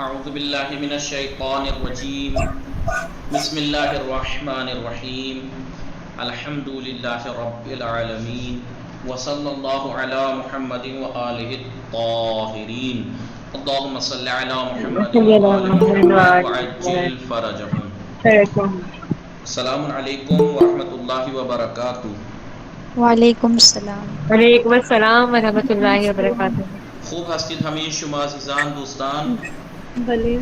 أعوذ بالله من الشيطان الرجيم بسم الله الرحمن الرحيم الحمد لله رب العالمين وصلى الله على محمد وآله الطاهرين اللهم صل على محمد وآل محمد وعجل فرجهم. السلام علیکم ورحمۃ اللہ وبرکاتہ. وعلیکم السلام. وعلیکم السلام ورحمۃ اللہ وبرکاتہ. خوب هستید همه شما عزیزان دوستان؟ بله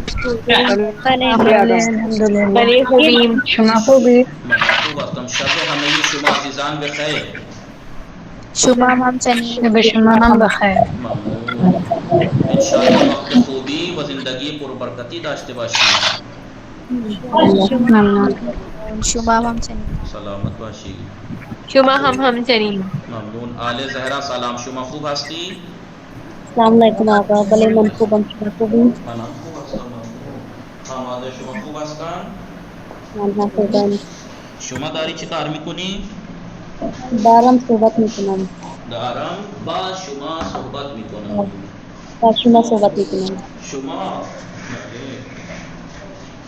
الحمدلله. بڑے خوبیم. شما خوبی؟ من خوب هستم. شب همه شما عزیزان بخیر. شما هم همچنین. شب شما هم بخیر. ممنون. انشاءالله وقت خوبی و زندگی پربرکتی داشته باشید. ممنون. شما هم همچنین. سلامت باشید. شما هم چنین. ممنون. آل زهرا سلام. شما خوب هستی؟ السلام علیکم آقا. بله من خوبم. شما خوبی؟ من خوب هستم. خانواده شما خوب هستن؟ من خوبم. شما داری چی کار میکنی؟ دارم صحبت میکنم. دارم با شما صحبت میکنم. با شما صحبت میکنم. شما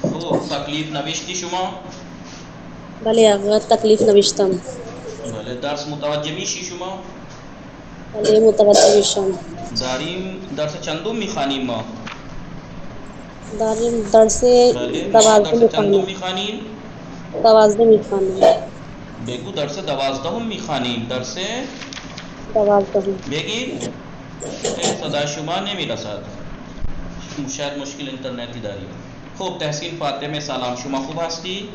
خب تکلیف نوشتی شما؟ بله آقا تکلیف نوشتم. بله. درس متوجه میشی شما؟ بله متوجه میشم. داریم درس چندم میخوانیم ما؟ داریم درس بله. 12 درس چندم میخوانیم. میخوانیم؟ 12 میخوانیم. بگو درس 12 میخوانیم. درس 12. بگید. صدا شما نمیرسد. شاید مشکل اینترنتی داریم. خب تحسین فاطمه سلام. شما خوب هستی؟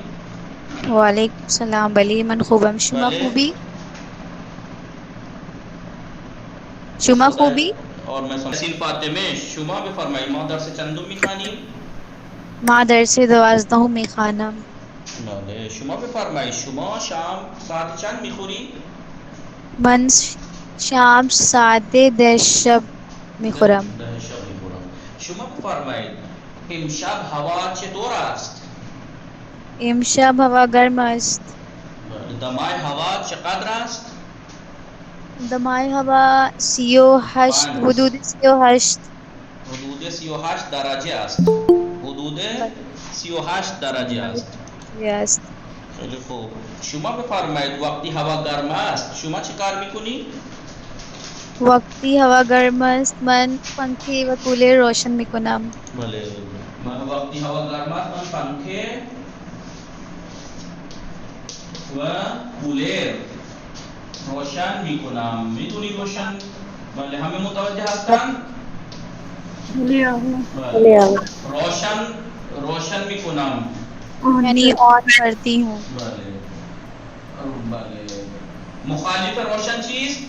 وعلیکم السلام. بله من خوبم. شما بله. خوبی؟ شما خوبی؟ اور میں تحسین فاطمه شما بفرمایید ما درس چندم میخوانیم؟ ما درس 12 میخوانم. بله. شما بفرمایید شما شام ساعت چند میخوری؟ من شام ساعت 10 شب میخورم. 10 شب میخورم. شما بفرمایید امشب هوا چطور است؟ امشب هوا گرم است. دمای هوا چقدر است؟ دمای هوا 38 حدود 38 حدود 38 درجه است. حدود 38 درجه است. است. خیلی خوب. شما بفرمایید وقتی هوا گرم است شما چه کار میکنی؟ وقتی هوا گرم است من پنکه و کولر روشن میکنم. بله. من وقتی هوا گرم است من پنکه و کولر روشن میکنم. میتونی روشن؟ بله. همه متوجه هستن؟ بله بله. آقا. روشن میکنم. یعنی آن کرتی ہوں. بله. بله. مخالف روشن چیست؟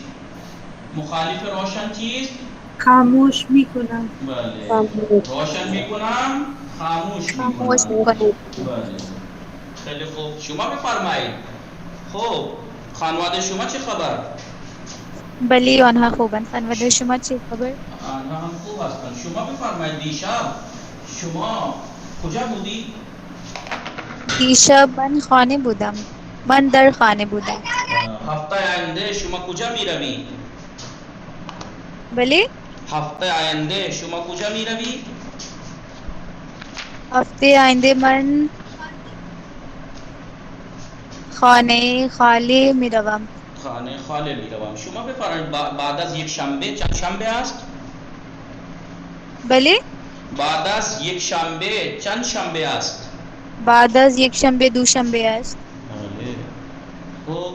مخالف روشن چیست؟ خاموش میکنم. بله. خاموش. روشن میکنم. خاموش خاموش میکنم. میکنم. بله. خیلی خوب. شما بفرمایید خب خانواده شما چه خبر؟ بلی آنها خوبند. خانواده شما چه خبر؟ آنها هم خوب هستند. شما بفرمایید دیشب شما کجا بودی؟ دیشب من خانه بودم. من در خانه بودم. هفته آینده شما کجا می روی؟ بلی؟ هفته آینده شما کجا می روی؟ ہفتے آئندے من خانه خاله می روم. خانه خاله می روم. شما بفرمایید بعد از یک شنبه چند شنبه است؟ بلی؟ بعد از یک شنبه چند شنبه است؟ بعد از یک شنبه دوشنبه است. بله. خب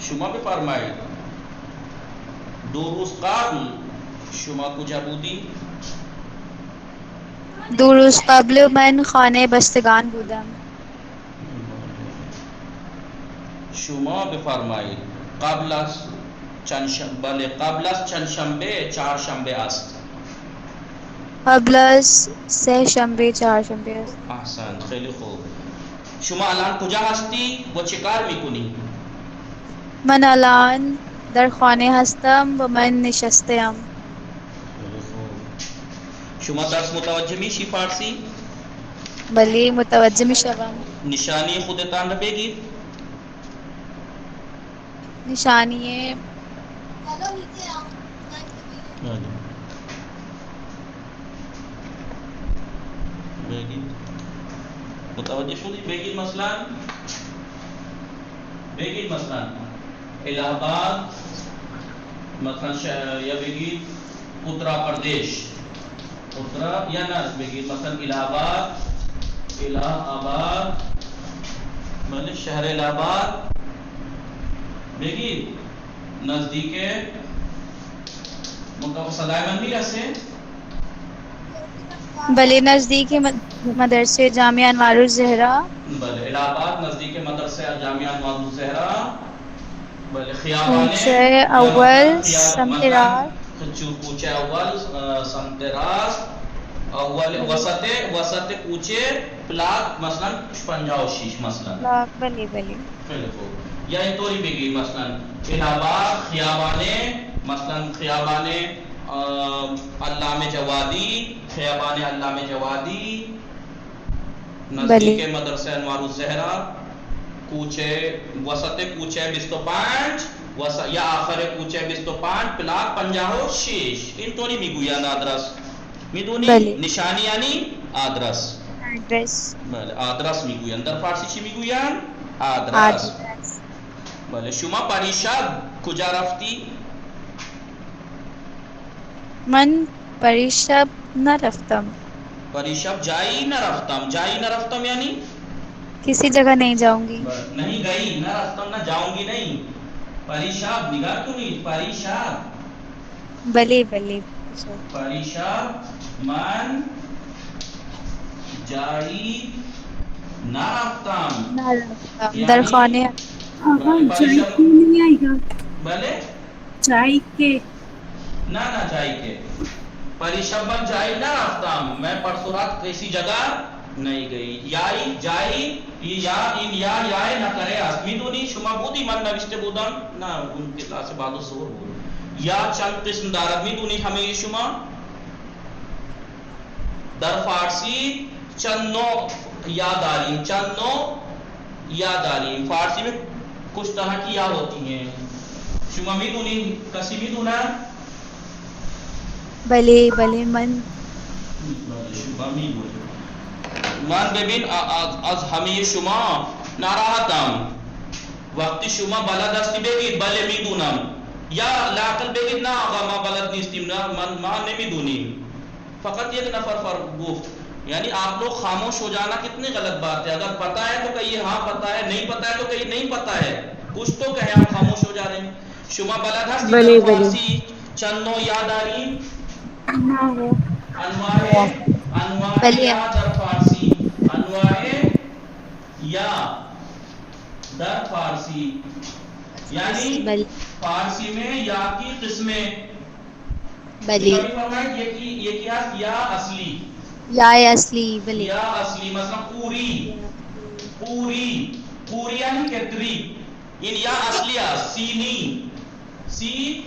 شما بفرمایید 2 روز قبل شما کجا بودی؟ 2 روز قبل من خانه بستگان بودم. شما بفرمایید قبل از چند شنبه بله قبل از چند شنبه 4 شنبه است. قبل از 3 شنبه 4 شنبه است. احسن. خیلی خوب. شما الان کجا هستی و چه کار میکنی؟ من الان در خانه هستم و من نشستم. خیلی خوب. شما درس متوجه میشی فارسی؟ بلی متوجه می شوم. نشانی خودتان را بگید. نشانی بگید متوجہ شدی بگید مثلا الہ آباد مثلا یا بگید اترا پردیش اترا یا نہ بگید مثلا الہ آباد بلے شہر الہ آباد بگید نزدیک صدائے مندی رسے بلے نزدیک مدرسے جامعہ انوار الزہرا بلے الہ آباد نزدیک مدرسہ جامعہ انوار الزہرا بلے خیابان کوچہ اول سمت راست کوچہ اول سمت راست اول وسط کوچے پلاک مثلا 56 مثلا بلے بلے یا این طوری بگی مثلا الہ آباد خیابانے مثلا خیابان علامہ جوادی نزدیک مدرسہ انوار الزہرا کوچے وسط کوچے 25 یا آخر کوچے 25 پلاک 56 این طوری میگویند آدرس میدونی نشانی یعنی آدرس بله آدرس میگویند در فارسی چی میگویند آدرس بله شما پریشب کجا رفتی من پریشب نہ رفتم پریشب جائی نہ رفتم یعنی کسی جگہ نہیں جاؤں گی نہیں گئی نہ رفتم نہ جاؤں گی نہیں پریشب نگاہ کنی پریشب بلے بلے پریشب من جائی نہ رفتم در خانے آقا چائے کے نہیں آئے گا بلے چائے کے نہ چاہیے کہ پریشب من جائی نہ رفتم میں پرسوں رات کسی جگہ نہیں گئی یائی جائی یا این یای نہ کرے میدونی شما بودی من نوشته بودم نه اون کلاس بعد ظهر بود یا چند قسم دارد میدونی همه شما در فارسی چند نوع یا داریم فارسی میں کچھ طرح کی یا ہوتی ہیں شما میدونی کسی میدونه بلے بلے من ببین از همه شما ناراحتم وقتی شما بلد هستی بگید بله میدونم یا لااقل بگید نه آقا ما بلد نیستیم نه ما نمیدونیم فقط یک نفر فرق گفت یعنی آپ لوگ خاموش ہو جانا کتنی غلط بات ہے اگر پتہ ہے تو کہیے ہاں پتہ ہے نہیں پتہ ہے تو کہیے نہیں پتہ ہے کچھ تو کہیں آپ خاموش ہو جا رہے ہیں شما بلد هستی در فارسی چند نوع یاد داریم انواع یا در فارسی انواع یا در فارسی یعنی فارسی میں یا کی قسمیں بلی یہ کیا یا اصلی بلی یا اصلی مثلا پوری یعنی کتری ان یا اصلی سینی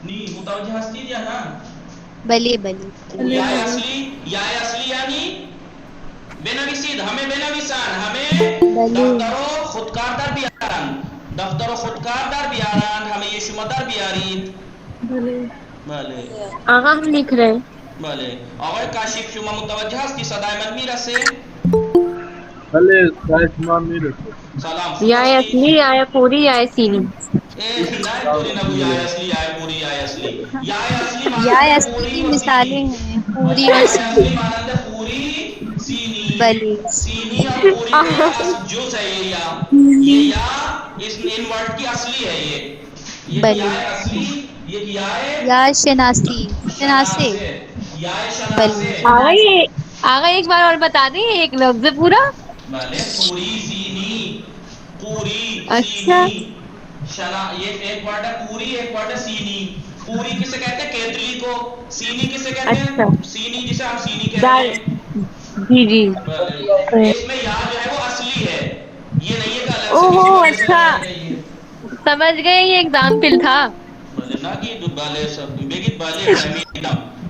متوجہ ہستی دیا نا بلی یا اصلی یعنی بنویسید ہمیں بنویسان ہمیں دفتر و خودکار در بیارن ہمیں یہ شما در بیارید بله آقا ہم لکھ رہے ہیں بله آقای کاشف شما متوجه هستی صدای من میرسه بله صدای شما میرسه سلام یا اصلی یا پوری یا سینی پوری نبو یا اصلی یا پوری یا اصلی کی مثالیں ہیں پوری اور اصلی مانند پوری سینی اور پوری کا جز ہے یہ یا اس ان ورڈ کی اصلی ہے یہ یا اصلی یہ یا شناسی آگا ایک بار اور بتا دیں ایک لفظ پورا پوری سینی اچھا یہ ایک ورڈ ہے پوری ایک ورڈ ہے سینی پوری کسے کہتے ہیں کیتلی کو سینی کسے کہتے ہیں سینی جسے ہم سینی کہتے ہیں جی اس میں یا جو ہے وہ اصلی ہے یہ نہیں ہے کہ الگ سے کسی وجہ سے اچھا سمجھ گئے یہ ایگزامپل تھا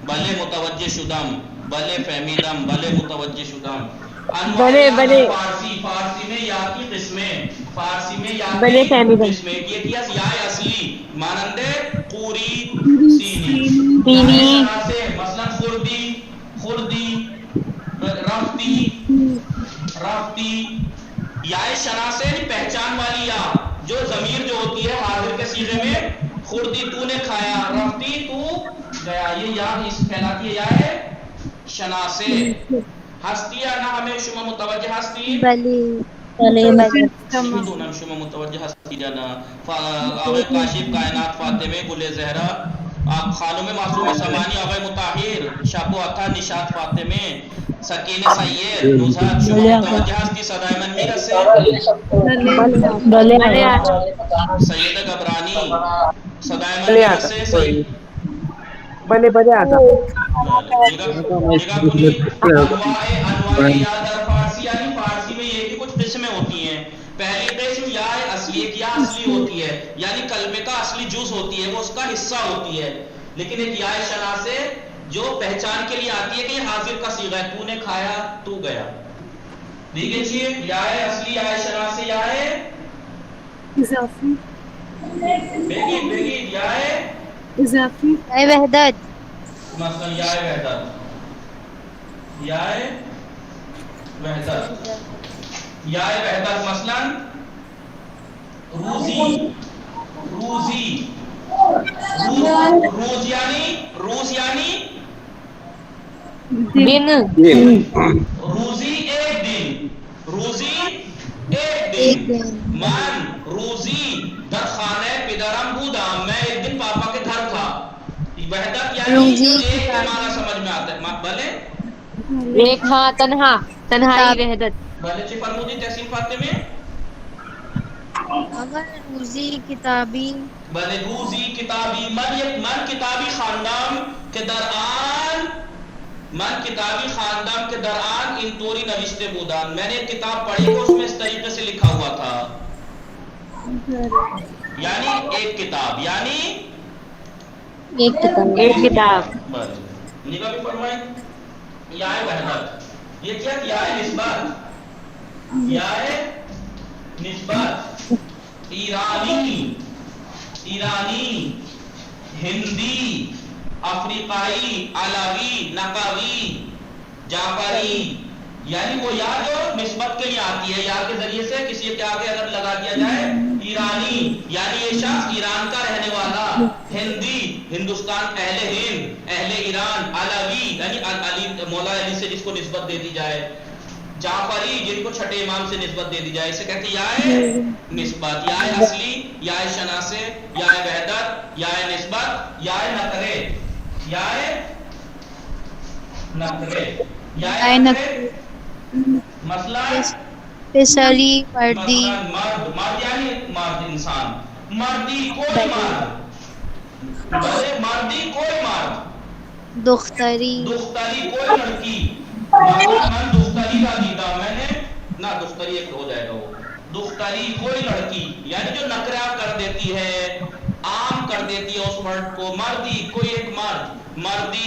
بلے متوجہ شدم بلے فہمیدم بلے متوجہ شدم بلے فارسی میں یا کی قسمیں بلے فہمیدم یہ کیا یا اصلی مانند پوری سینی سینی مثلا خردی رفتی شنا سے پہچان والی یا جو ضمیر جو ہوتی ہے حاضر کے صیغے میں، خوردی تو نے کھایا، رفتی تو گیا، یہ یا اس کہلاتی ہے یا ہے شنا سے. ہستی یا نہ ہمیں شما متوجہ ہستی بلی دونم شما متوجہ ہستی جانا. آغای کاشف کائنات فاطمه گل زہرا خانم معصوم سمانی، آغای مطاہر شب و عطا نشاط فاطمه سکین سید نزهت شما متوجہ ہستی صدای من میرسے. سید گبرانی صدای من میرسے. سید بلے بلے آتا نگاہ کنی انواع یا در فارسی، یعنی فارسی میں یہ کہ کچھ قسمیں ہوتی ہیں. پہلی قسم یا اصلی، ایک یا اصلی ہوتی ہے، یعنی کلمے کا اصلی جز ہوتی ہے، وہ اس کا حصہ ہوتی ہے. لیکن ایک یا شنا سے جو پہچان کے لیے آتی ہے کہ یہ حاضر کا صیغہ ہے، تو نے کھایا تو گیا. دیکھیں چیئے یا اصلی یا شنا سے یا اضافی بیگید یا اضافی اے وحدت مثلا یا وحدت، یا وحدت، یا وحدت مثلا روزی، روزی روز یعنی دن روزی ایک دن، روزی ایک ایک دن. دن. من روزی در خانہ پدرم بودم، میں ایک دن پاپا کے گھر تھا. وحدت یعنی روزی جو ایک کے معنی سمجھ میں آتا ہے. بھلے ایک، ہاں تنہا، تنہائی وحدت. بھلے چی فرمودی تحسین فاطمے اگر روزی کتابی بھلے روزی کتابی، من کتابی خاندان کے درآن، من کتابی خاندان کے درآن ان طوری نوشتے بودان. میں نے ایک کتاب پڑھی کہ اس میں اس طریقے سے لکھا ہوا تھا، یعنی ایک کتاب، یعنی ایک کتاب ایک کتاب. بس نگاہ بھی فرمائیں. یا وحدت یہ کیا یا نسبت، یا نسبت. ایرانی، ایرانی، ہندی، افریقائی، علاوی، نقوی، جعفری، یعنی وہ یا جو نسبت کے لیے آتی ہے، یا کے ذریعے سے کسی کے آگے اگر لگا دیا جائے ایرانی یعنی یہ شخص ایران کا رہنے والا، ہندی ہندوستان، اہل ہند، اہل ایران، علاوی یعنی علی مولا علی سے جس کو نسبت دے دی جائے، جعفری جن کو چھٹے امام سے نسبت دے دی جائے، اسے کہتے ہیں یا نسبت. یا اصلی، یا شناسے، یا وحدت، یا نسبت، یا نقرے، یا نقرے، یا نقرے. مثلا پسلی مردی، مرد، مرد یعنی مرد انسان، مردی کوئی مرد، بلے مردی کوئی مرد، دختری دختری کوئی لڑکی. مثلا من دختری کا دیدہ، میں نے نہ دختری ایک ہو جائے گا، وہ دختری کوئی لڑکی یعنی جو نکرہ کر دیتی ہے، عام کر دیتی ہے اس مرد کو. مردی کوئی ایک مرد، مردی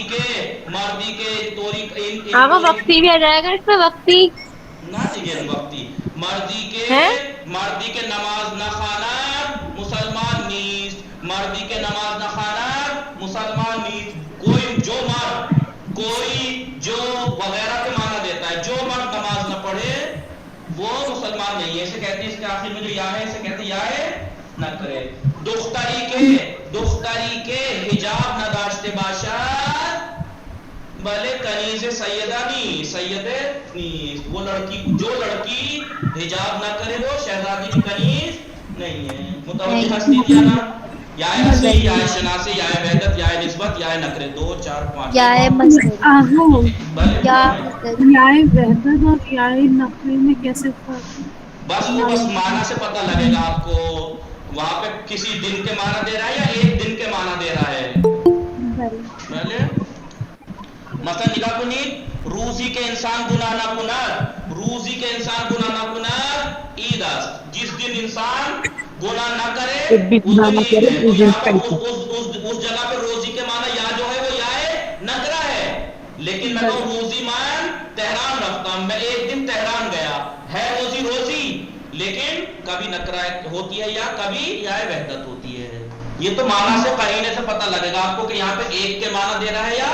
کے توری آقا وقتی بھی آ جائے گا اس پہ، وقتی نہ دیگر وقتی. مردی کے نماز نہ خانات مسلمان نیست، مردی کے نماز نہ خانات مسلمان نیست. کوئی جو مرد، کوئی جو وغیرہ کے معنی دیتا ہے، جو مرد نماز نہ پڑھے وہ مسلمان نہیں ہے. اسے کہتے ہیں اس کے آخر میں جو یا ہے اسے کہتے ہیں یا نہ کرے. دختری کے حجاب نہ داشتے باشد، بلے کنیز سیدہ نہیں، سید نیست. وہ لڑکی، جو لڑکی حجاب نہ کرے وہ شہزادی کنیز نہیں ہے. متوجہ ہستی جانا. یا اصلی، یا شناسی، یا وحدت، یا نسبت، یا نکرے. 2 4 5 یا مصدری، آہو یا مصدری. یا وحدت اور یا نقرے میں کیسے فرق ہے؟ بس وہ بس معنی سے پتہ لگے گا آپ کو، وہاں پہ کسی دن کے معنی دے رہا ہے یا ایک دن کے معنی دے رہا ہے. پہلے مثلا نگاہ کنید، روزی کے انسان گناہ نہ کنر، روزی کے انسان گناہ نہ کنر عید است. جس دن انسان گناہ نہ کرے اس دن عید ہے. تو یہاں پر اس جگہ پہ روزی کے معنی یا جو ہے وہ یا نکرہ ہے. لیکن میں کہوں روزی مان تہران رفتہ، میں ایک دن تہران گیا، ہے روزی روزی، لیکن کبھی نکرہ ہوتی ہے یا کبھی یا وحدت ہوتی ہے. یہ تو معنی سے قرینے سے پتہ لگے گا آپ کو کہ یہاں پہ ایک کے معنی دے رہا ہے یا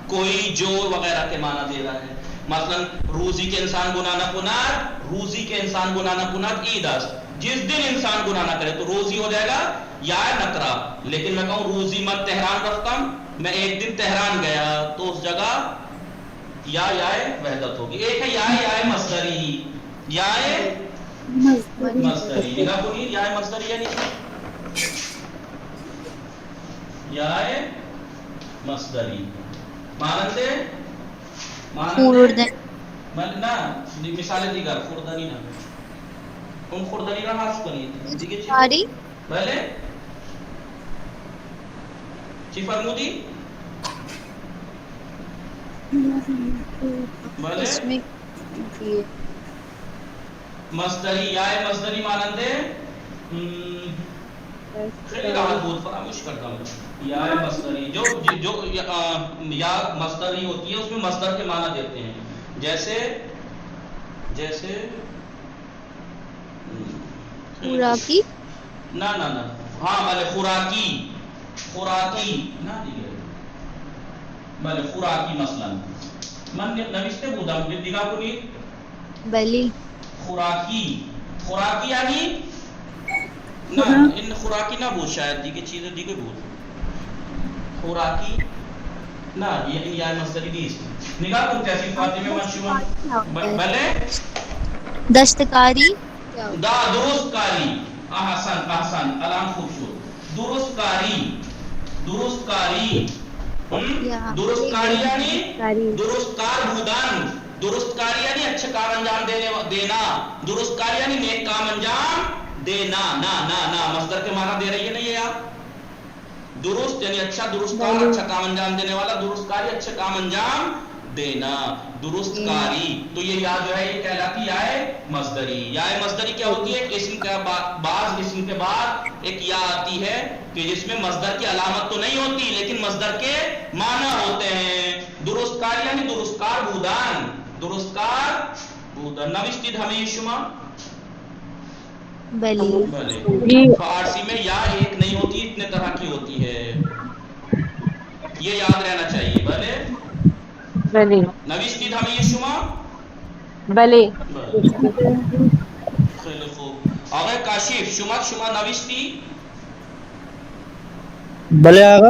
کوئی جو وغیرہ کے معنی دے رہا ہے. مثلا روزی کے انسان گناہ نہ کنار، روزی کے انسان گناہ نہ کنار عید است، جس دن انسان گناہ نہ کرے تو روزی ہو جائے گا یا نکرا. لیکن میں کہوں روزی من تہران رفتم، میں ایک دن تہران گیا تو اس جگہ یا وحدت ہوگی. ایک ہے یا مصدری، یا مصدری نگاہ کنی، یا مصدری یعنی یا مصدری مانندے نا مثال دیگر خوردنی نا اون خوردنی را حذف کنید دیگه چی بله چی فرمودی بله مصدری یا مصدری مانندے خیلی راحت بود فراموش کرتا ہوں. یا مصدری جو یا مصدری ہوتی ہے اس میں مصدر کے معنی دیتے ہیں، جیسے خوراکی نہ ہاں بھلے خوراکی نہ دیگه بھلے خوراکی مثلا من نوشته بودم دیگه کنید بلی خوراکی یعنی نه این خوراکی نبود، شاید دیگه چیز دیگه بود. خوراکی نه این یا مصدری نیست. نگاه کن کیسی فاطمه منشوم بله دستکاری دا درست کاری. احسن الان خوب شد. درست کاری درست کاری یعنی درست کار بودن، درست کاری یعنی اچھا کار انجام دینا، درست کاری یعنی نیک کام انجام دینا. نا مصدر کے معنی دے رہی ہے نا یہ آپ درست یعنی اچھا، درست کار اچھا کام انجام دینے والا، درست کاری اچھا کام انجام دینا، درست کاری. تو یہ یا جو ہے یہ کہلاتی یا مصدری. یا مصدری کیا ہوتی ہے؟ اسم کے بعض اسم کے بعد ایک یا آتی ہے کہ جس میں مصدر کی علامت تو نہیں ہوتی لیکن مصدر کے معنی ہوتے ہیں. درست کاری یعنی درست کار بودن، درست کار بودن. نوشتید ہمیں شما بلی فارسی میں یا ایک نہیں ہوتی، اتنے طرح کی ہوتی ہے، یہ یاد رہنا چاہیے. بھلے بلی نوشتید ہمیں شما بلی خیلی خوب. آقای کاشف شما نوشتی بله آقا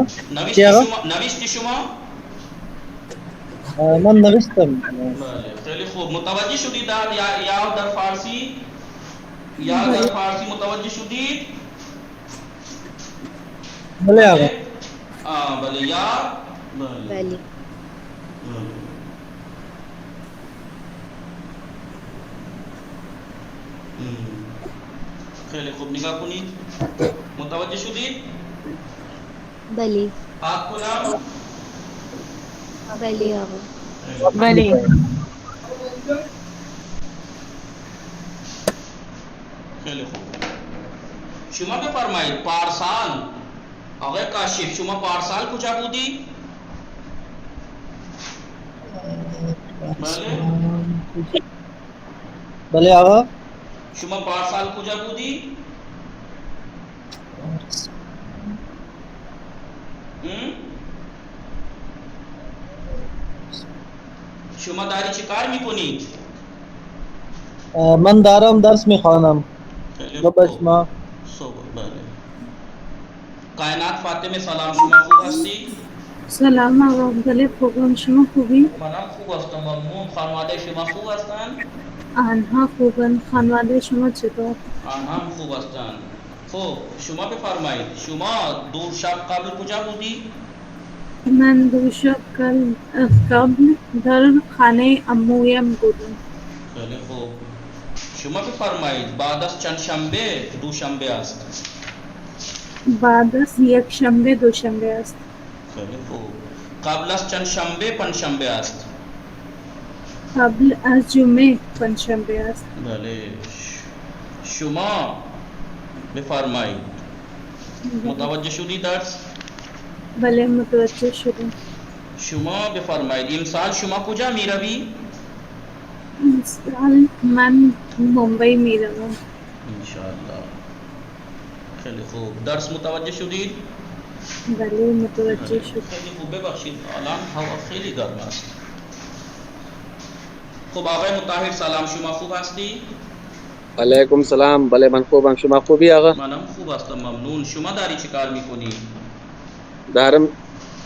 نوشتی شما من نوشتم. بله خیلی خوب. متوجه شدید یا در فارسی متوجه شدید؟ بله آقا بله یا بلی خیلی خوب. نگاه کنید متوجه شدید؟ بلی آپ کو نام بلی آقا بلی خیلی خوب. شما بفرمایید پارسال. آقای کاشف شما پارسال کجا بودی؟ بله بله آقا شما پارسال کجا بودی؟ شما داری چی کار میکنید؟ من دارم درس میخوانم. بله کائنات فاطمه سلام، شما خوب هستی؟ سلام آقا بله خوبم، شما خوبی؟ منم خوب هستم ممنون. خانواده شما خوب هستند؟ آنها خوبن، خانواده شما چطور؟ آنها هم خوب هستند. خب شما بفرمایید شما دو شب قبل کجا بودی؟ من دو شب قبل در خانه عمویم بودم. خیلی خوب. شما بفرمایید بعد از چند شنبه دوشنبه است؟ بعد از یک شنبه دوشنبه است. خیلی خوب. قبل از چند شنبه پنجشنبه است؟ قبل از جمعه پنجشنبه است. بله. شما بفرمایید متوجه شدی درس؟ بله متوجه شدم. شما بفرمایید امسال شما کجا می روی؟ امسال من ممبئی می روم. انشاءالله. خیلی خوب. درس متوجه شدید؟ بله متوجه شدم. خیلی خوب. ببخشید الان هوا خیلی گرم است. خوب آقای مطهر سلام شما خوب هستی؟ علیکم سلام. بله من خوبم. شما خوبی آقا؟ منم خوب هستم ممنون. شما داری چی کار میکنی؟ دارم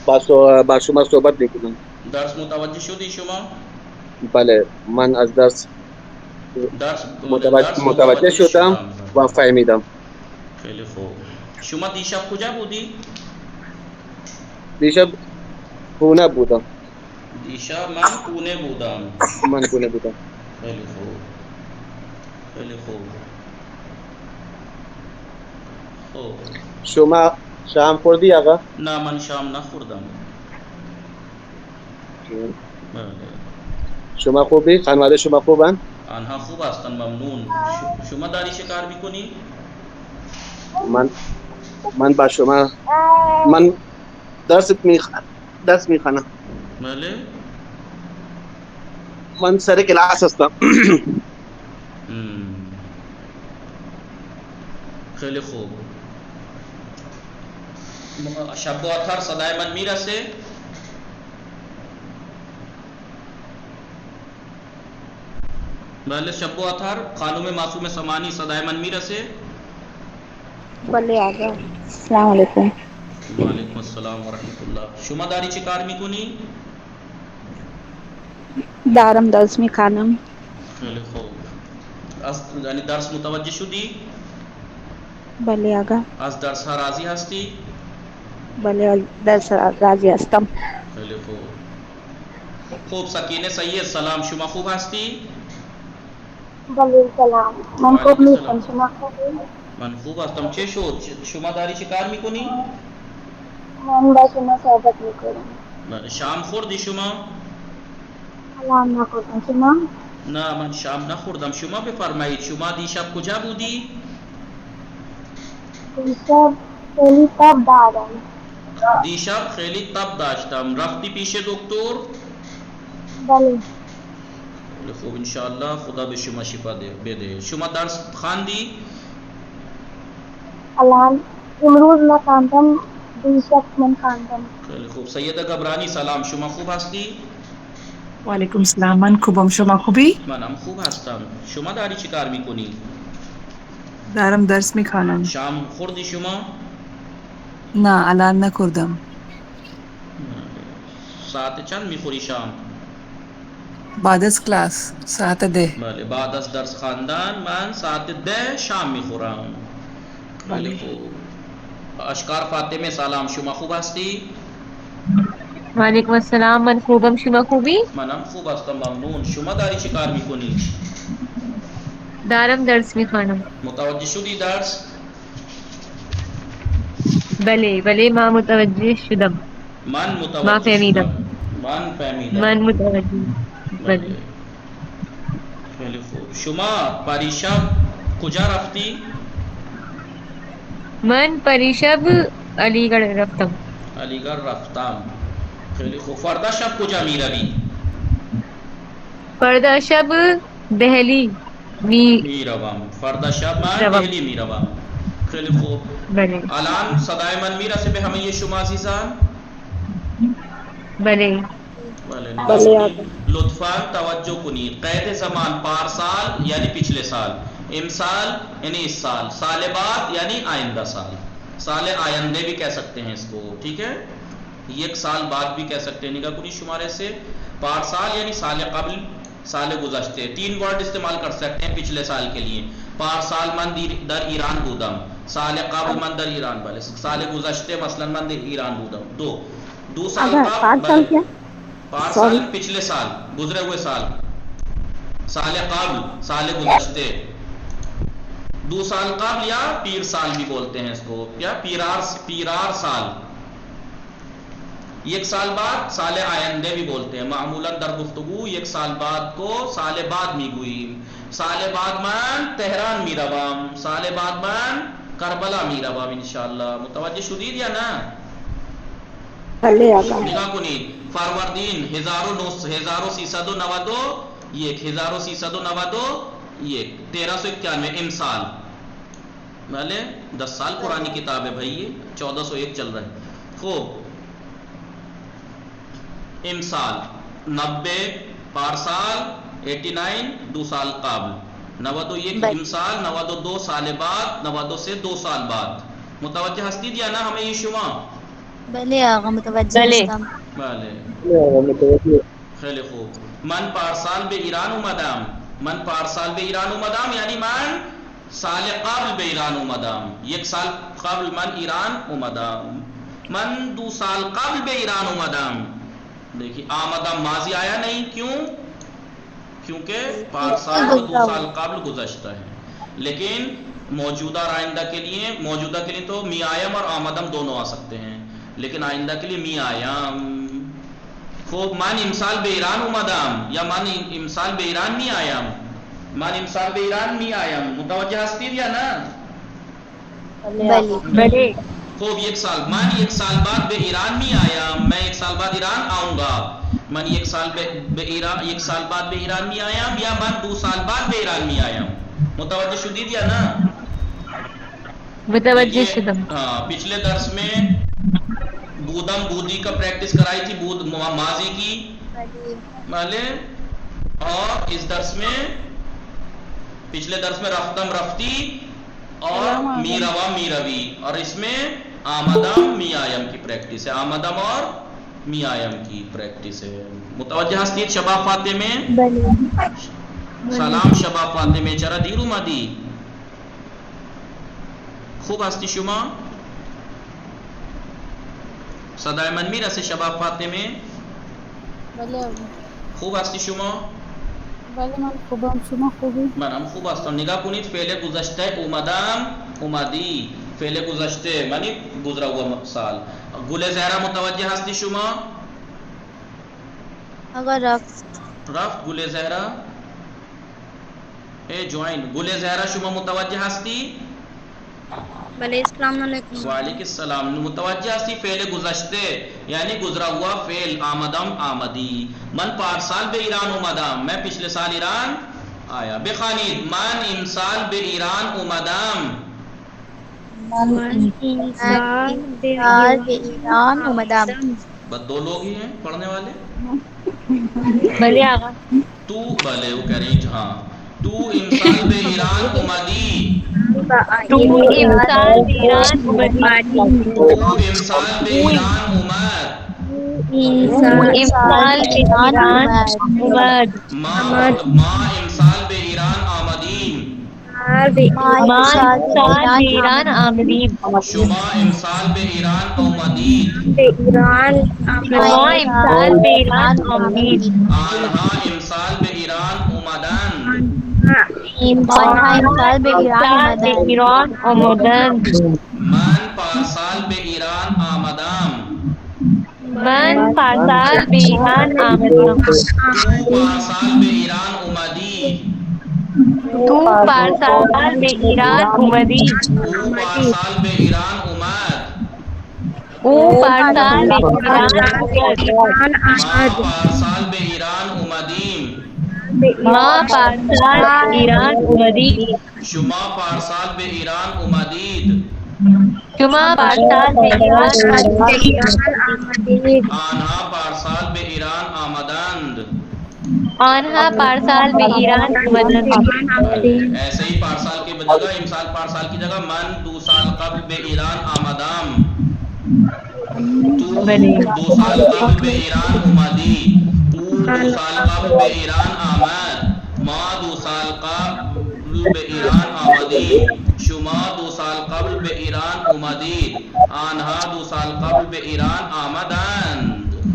با شما صحبت میکنم. درس متوجه شدی شما؟ بله من از درس درس متوجه شدم و فهمیدم. خیلی خوب. شما دیشب کجا بودی؟ دیشب پونه بودم. دیشب من پونه بودم. من پونه بودم. خیلی خوب. خیلی خوب. خوب. شما شام خوردی آقا؟ نه من شام نخوردم. بله. شما خوبی؟ خانواده شما خوبن؟ آنها خوب هستن ممنون. شما داری چه کار میکنی؟ من با شما من درس میخوانم. بله. من سر کلاس هستم. خیلی خوب. شب و آخر صدای من میرسه؟ بله شب و آخر خانم معصوم سمانی صدای من میرسه؟ بله آقا. السلام علیکم. وعلیکم السلام ورحمت الله. شما داری چه کار میکنی؟ دارم درس میخوانم. خیلی خوب. یعنی درس متوجه شدی؟ بله آقا. از درس ها راضی هستی؟ بله درس راضی هستم. خیلی خوب. خوب سکینه سید سلام شما خوب هستی؟ بله سلام. من خوب نیستم. شما خوبی؟ من خوب هستم. چه شد؟ شما داری چه کار میکنی؟ من با شما صحبت میکنم. شام خوردی شما؟ الان نخوردم. شما؟ نه من شام نخوردم. شما بفرمایید شما دیشب کجا بودی؟ دیشب خیلی تب دارم. دیشب خیلی تب داشتم. رفتی پیش دکتر؟ بله. خوب انشاءالله خدا به شما شفا بده. شما درس خواندی؟ الان امروز نخواندم. دیشب من خواندم. خیلی خوب. سیده گبرانی سلام شما خوب هستی؟ و علیکم السلام. من خوبم. شما خوبی؟ منم خوب هستم. شما داری چی کار میکنی؟ دارم درس میخوانم. شام خوردی شما؟ نه الان نخوردم. ساعت چند میخوری شام؟ بعد از کلاس ساعت 10. بله بعد از درس خواندن من ساعت 10 شام میخورم. خیلی خوب. اشکار فاطمه سلام شما خوب هستی؟ وعلیکم السلام. من خوبم. شما خوبی؟ منم خوب هستم ممنون. شما داری چی کار میکنی؟ دارم درس میخوانم. متوجه شدی درس؟ بله ما متوجه شدم. من ما متوجه فهمیدم. شدم. من فهمیدم. من متوجه. بله. خیلی خوب. شما پریشب کجا رفتی؟ من پریشب علی گڑھ رفتم. علی گڑھ رفتم. خیلی خوب. فردا شب کجا میروی؟ فردا شب دہلی میروم. فردا شب من دهلی میروم. خیلی خوب. بله. الان صدای من میرسه به همه شما عزیزان؟ بله. بله. لطفاً توجه کنید. قید زمان پارسال یعنی پچھلے سال، امسال یعنی اس سال، سال بعد یعنی آئندہ سال، سال آئندے بھی کہہ سکتے ہیں اس کو. ٹھیک ہے، ایک سال بعد بھی کہہ سکتے ہیں. نگاہ کنی شمارے سے. پارسال یعنی سال قبل، سال گذشتے. 3 ورڈ استعمال کر سکتے ہیں پچھلے سال کے لیے. پارسال من در ایران بودم، سال قبل من در ایران، بلے سال گزشتے مثلا من در ایران بودم. دو سال قبل، پارسال پچھلے سال، گزرے ہوئے سال. سال قبل سال گزشتے. 2 سال قبل یا پیر سال بھی بولتے ہیں اس کو، یا پیرار سال. 1 سال بعد سال آئندے بھی بولتے ہیں. معمولاً در گفتگو 1 سال بعد کو سال بعد میگوییم. سال بعد من تهران میروم، سال بعد من کربلا میروم انشاءاللہ. متوجه شدید یا نه؟ نگاه کنید. فروردین 1391، 1391، 1391 امسال. بھلے 10 سال پرانی کتاب ہے بھائی، یہ 1401 چل رہا ہے. خوب. امسال 90 پارسال 89 2 سال قبل، 91 امسال 92 سال بعد، 92 سے 2 سال بعد. متوجہ ہستید یا نہ ہمیں یہ شما؟ بلے آقا متوجہ بله. هستم. بله. متوجه. خیلی خوب. من پارسال به ایران اومدم. من پارسال به ایران اومدم یعنی من سال قبل به ایران اومدم. 1 سال قبل من ایران اومدم. من 2 سال قبل به ایران اومدم. دیکھیے آمدم ماضی آیا نہیں، کیوں؟ کیونکہ پارسال کو 2 سال قبل گزشتہ ہے. لیکن موجودہ اور آئندہ کے لیے، موجودہ کے لیے تو می آیم اور آمدم دونوں آ سکتے ہیں، لیکن آئندہ کے لیے می آیم. خوب. من امسال به ایران اومدم یا من امسال به ایران می آیم. من امسال به ایران می آیم. متوجہ ہستید یا نه؟ بله. خوب. 1 سال. من 1 سال بعد به ایران می آیم. میں 1 سال بعد ایران آؤں گا. من 1 سال به ایران 1 سال بعد به ایران می آیم یا من 2 سال بعد به ایران می آیم. متوجہ شدید یا نه؟ متوجہ شدم. ہاں. پچھلے درس میں بودم بودی کا پریکٹس کرائی تھی، بود ماضی کی. بھلے. اور اس درس میں، پچھلے درس میں رفتم رفتی اور میروا میروی، اور اس میں آمدم می آیم کی پریکٹس ہے. آمدم اور می آیم کی پریکٹس ہے. متوجہ ہستید شباب فاطمه؟ سلام شباب فاطمه، چرا دیر اومدی؟ خوب هستی شما؟ صدای من میرسه شباب فاطمه؟ بله خوب هستی شما؟ بله من خوبم، شما خوبی؟ منم خوب هستم. نگاه کنید فعل گذشته اومدم، اومدی. فعل گذشته معنی گذرا ہوا سال. گل زهرا متوجه هستی شما؟ آقا رفت. رفت گل زهرا؟ جوائن. گل زهرا شما متوجه هستی؟ بله. السلام علیکم. وعلیکم السلام. متوجہ ہستی فعل گذشتے یعنی گزرا ہوا فعل. آمدم آمدی. من پارسال به ایران اومدم، میں پچھلے سال ایران آیا. بخوانید. من امسال به ایران اومدم. من امسال به ایران اومدم. بس 2 لوگ ہی ہیں پڑھنے والے. بله آقا. تو بلے وہ کہہ رہی ہاں. تو امسال به ایران اومدی. تو امسال به ایران اومدی. تو امسال به ایران اومد. امسال به ایران اومد. ما امسال به ایران آمدیم. ما امسال به ایران آمدیم. شما امسال به ایران اومدید. شما امسال به ایران آمدید. آنها امسال به ایران اومدند. آنها امسال به ایران آمدند. من پارسال به ایران آمدم. من پارسال به ایران آمدم. تو پارسال به ایران اومدی. تو پارسال به ایران اومدی. او پارسال به ایران اومد. او پارسال به ایران اومد. ما پارسال به ایران اومدیم. ما پارسال به ایران اومدیم. شما پارسال به ایران اومدید. شما پارسال به ایران اومدید. آنها پارسال به ایران آمدند. آنها پارسال به ایران اومدند. ایسے ہی پارسال کی جگہ امسال پارسال کی جگہ من 2 سال قبل به ایران آمدم. تو 2 سال قبل به ایران اومدی. تو 2 سال قبل به ایران آمد. ما 2 سال قبل به ایران آمدیم. شما 2 سال قبل به ایران اومدید. آنها 2 سال قبل به ایران آمدند.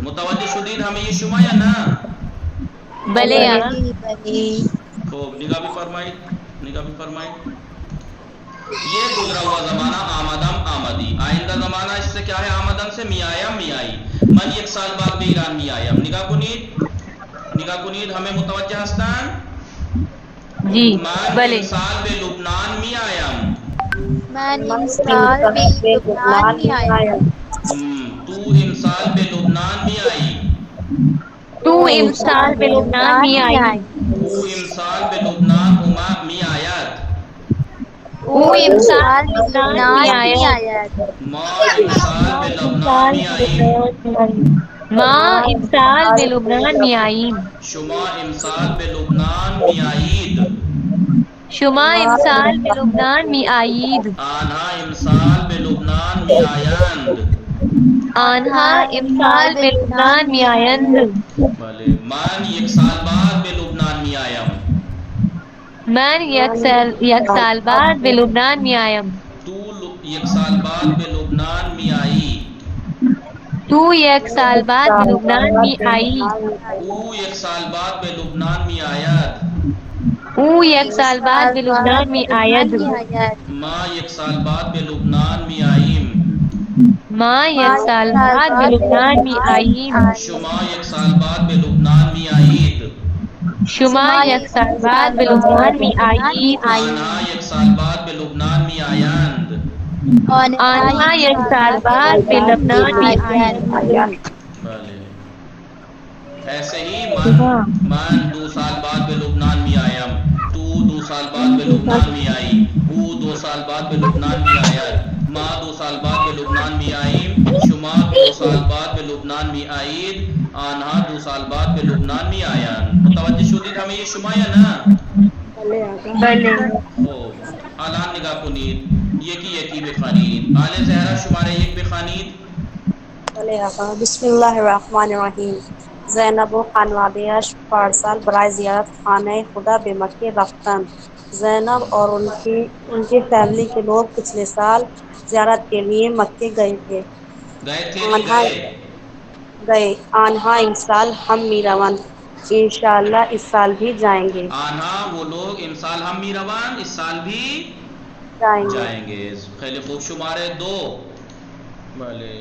متوجہ شدید ہمیں یہ شما یا نہ؟ بلے آقا. خوب. نگاہ بھی فرمائی، نگاہ بھی فرمائی. یہ گزرا ہوا زمانہ آمدم آمدی. آئندہ زمانہ اس سے کیا ہے؟ آمدم سے می آیا می آئی. من 1 سال بعد به ایران می آیم. نگاہ کنید، نگاہ کنید ہمیں متوجہ ہستن. جی من بلے. امسال به لبنان می آیم. من امسال به لبنان می آیم. تو امسال به لبنان می آئی. تو امسال به لبنان می آئی. او امسال به لبنان می آید. او امسال به لبنان می آید. ما امسال به لبنان می آییم. ما امسال بلبنان میاїn. شما امسال به لبنان میایید. شما امسال بلبنان میآیید. آنها امسال به لبنان میآیند. آنها امسال بلبنان میآیند. بله. من یک سال بعد به لبنان میآیم. من یک سال بعد به لبنان میآیم. تو یک سال بعد به لبنان میایی. تو یک سال بعد به لبنان میآیی. او یک سال بعد به لبنان میآید. او یک سال بعد به لبنان میآید. ما یک سال بعد به لبنان میاییم. ما یک سال بعد به لبنان میآییم. شما یک سال بعد به لبنان میایید. شما یک سال بعد به لبنان میآیید. آنها یک سال بعد به لبنان میآیند. آنها یک سال بعد به لبنان میآیند. بله. ایسے ہی من 2 سال بعد به لبنان میآیم. تو 2 سال بعد به لبنان میآیی. او 2 سال بعد به لبنان میآید. ما 2 سال بعد به لبنان میآییم. شما 2 سال بعد به لبنان میآیید. آنها 2 سال بعد به لبنان میآیند. متوجه شدید همه شما یا نه؟ بله. خب الان نگاه کنید، یکی بخوانید. آل زهرا شماره 1 بخوانید. بله آقا. بسم الله الرحمن الرحیم. زینب و خانواده‌اش پارسال برای زیارت خانه خدا به مکه رفتند. زینب اور ان کی فیملی کے لوگ پچھلے سال زیارت کے لیے مکے گئے تھے. آنہا امسال ہم میروان انشاءاللہ اس سال بھی جائیں گے. آنہا وہ لوگ امسال ہم میروان اس سال بھی جائیں گے. خیلی خوب. شمارے 2. بله.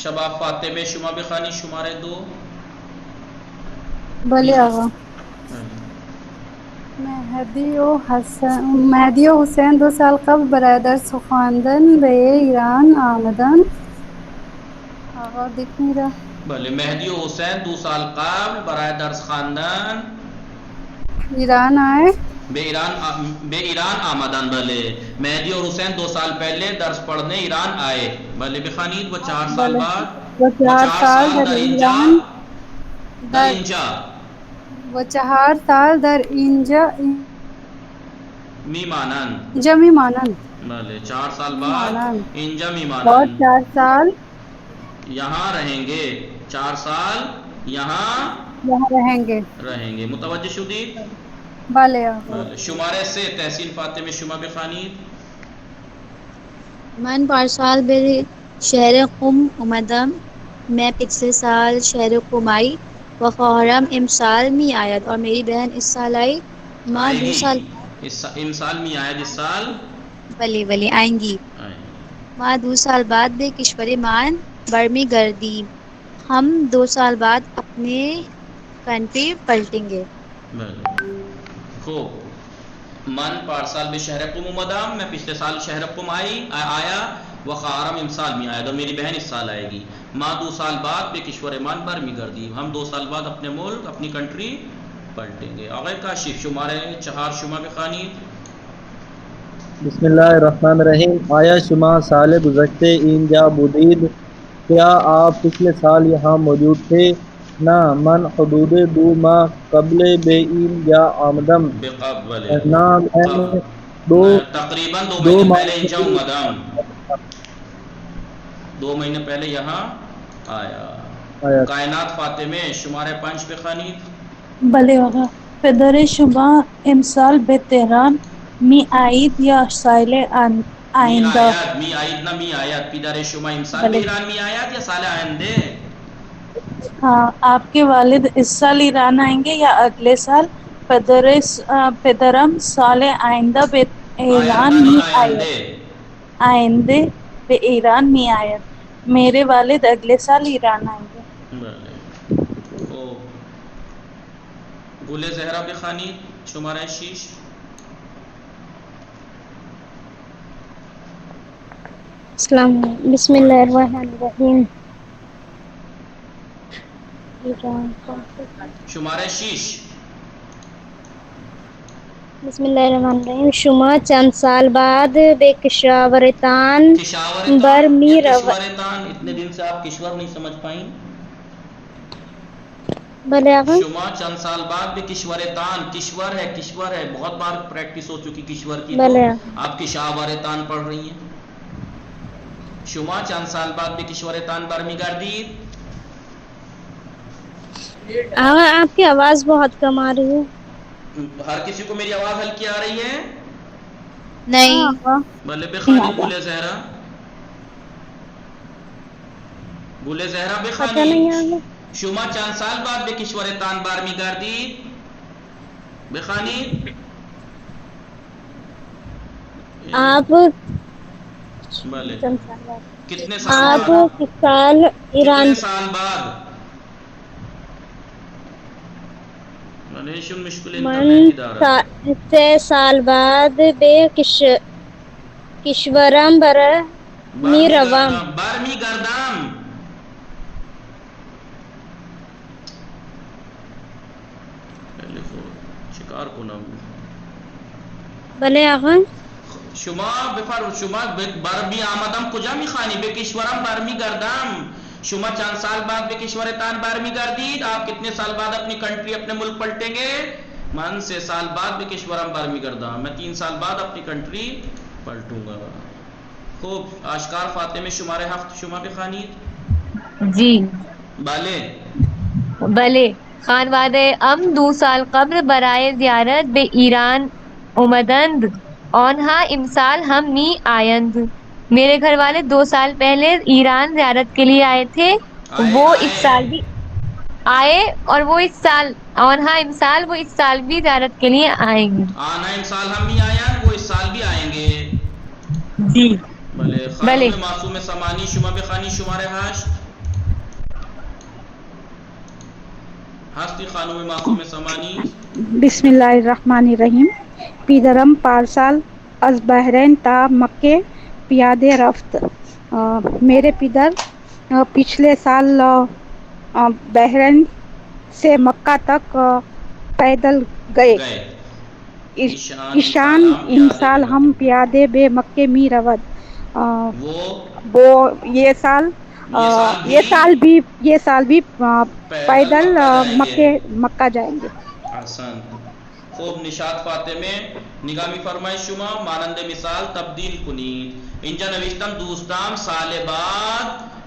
شباب فاطمه شما بخوانی شماره 2. بله آقا. مهدی و حسین 2 سال قبل برای درس خواندن به ایران آمدند. آقا دیکھ نہیں رہا. بله. مهدی و حسین 2 سال قبل برای درس خواندن ایران آئے. به ایران آمدن. بله. مهدی اور حسین 2 سال پہلے درس پڑھنے ایران آئے. بله بخوانید. و 4 سال بعد وہ 4 سال در ایران در اینجا وہ 4 سال در اینجا میمانند. اینجا میمانند. بله. 4 سال بعد اینجا اور میمانند. 4 سال یہاں رہیں گے. 4 سال یہاں رہیں گے. متوجہ شدید؟ بله آقا. شماره 3 تحسین فاطمه شما بخوانید. من پارسال به شهر قم اومدم. میں پچھلے سال شہر قم آئی و خواہرم امسال می آید اور میری بہن اس سال آئی. ماں 2 سال امسال می آید. اس سال ولی آئیں گی. ماں 2 سال بعد به کشور مان برمی گردی. ہم 2 سال بعد اپنے کنٹری پلٹیں گے. خوب. من پارسال به شهر قم اومدم. میں پچھلے سال شہر قم آیا و خواهرم امسال می آید اور میری بہن اس سال آئے گی. ماں 2 سال بعد به کشور مان برمی گردیم. ہم 2 سال بعد اپنے ملک اپنی کنٹری پلٹیں گے. آقای کاشف شماره 4 شما بخوانید. بسم اللہ الرحمن الرحیم. آیا شما سال گزشتے اینجا بودید؟ کیا آپ پچھلے سال یہاں موجود تھے؟ نہ. من حدود 2 ماہ قبل به اینجا آمدم. نہ میں تقریباً 2 مہینے پہلے اینجا اومدم. 2 مہینے پہلے یہاں آیا. کائنات فاطمه شماره 5 بخوانید. بله آقا. پدر شما امسال به تهران می آیید یا سال آینده؟ می آید نه می آید. پدر شما امسال به ایران می آید یا سال آینده؟ ہاں. آپ کے والد اس سال ایران آئیں گے یا اگلے سال؟ پدرم سال آئندہ به ایران می آید. آئندے به ایران می آید. میرے والد اگلے سال ایران آئیں گے. گل زهرا بخوانید شماره 6. بسم اللہ الرحمن الرحیم. شماره 6. بسم اللہ الرحمن الرحیم. شما چند سال بعد به کشاورستان کشاورستان برمی یہ روید. کشورتان اتنے دن سے آپ کشور نہیں سمجھ پائیں. بلے آقا. شما چند سال بعد بھی کشورتان، کشور ہے بہت بار پریکٹس ہو چکی کشور کی، تو بلے آپ کشاورتان پڑھ رہی ہیں. شما چند سال بعد بھی کشورتان برمی گردید. آقا آپ کی آواز بہت کم آ رہی ہے. ہر کسی کو میری آواز ہلکی آ رہی ہے؟ نہیں. بلے بخانی گولے زہرا، گولے زہرا پتہ نہیں بخانی. آقا. شما چند سال بعد به کشورتان برمی گردید. بخوانید. آپ بلے چند سال بعد کتنے سال آپ بعد؟ کس سال ایران کتنے سال بعد؟ ملیشن مشکل من انٹرنیٹ ادارہ 6 سال بعد به کشورم برمی روم. برمی گردم. شکار کنم. بله آقا. شما شما برمی آمدم کجا میخوانی؟ به کشورم برمی گردم. شما چند سال بعد به کشورتان برمی گردید. آپ کتنے سال بعد اپنی کنٹری اپنے ملک پلٹیں گے؟ من 6 سال بعد به کشورم برمی گردم. میں 3 سال بعد اپنی کنٹری پلٹوں گا. خوب. آشکار فاطمہ شمارے 7 شما بخوانید. جی بله. بله. خانواده ام 2 سال قبل برای زیارت به ایران اومدند. آنها امسال هم می آیند. میرے گھر والے 2 سال پہلے ایران زیارت کے لیے آئے تھے. وہ اس سال بھی آئے اور وہ اس سال آنها امسال وہ اس سال بھی زیارت کے لیے آئیں گے. آنا امسال ہم بھی آیا، وہ اس سال بھی آئیں گے. جی بله. بله. خانم معصوم سمانی شما بخوانی شماره 8. ہستی خانم معصوم سمانی. بسم اللہ الرحمن الرحیم. پیدرم پارسال از بحرین تا مکے پیادے رفت. میرے پیدر پچھلے سال بحرین سے مکہ تک پیدل گئے. ایشان امسال ہم پیادے بے مکے می رود. وہ یہ سال بھی پیدل مکہ جائیں گے. احسن. خوب. نشاط فاطمه نگامی فرمای شما مانند مثال تبدیل کنید. اینجا نوشتم دوستام سال بعد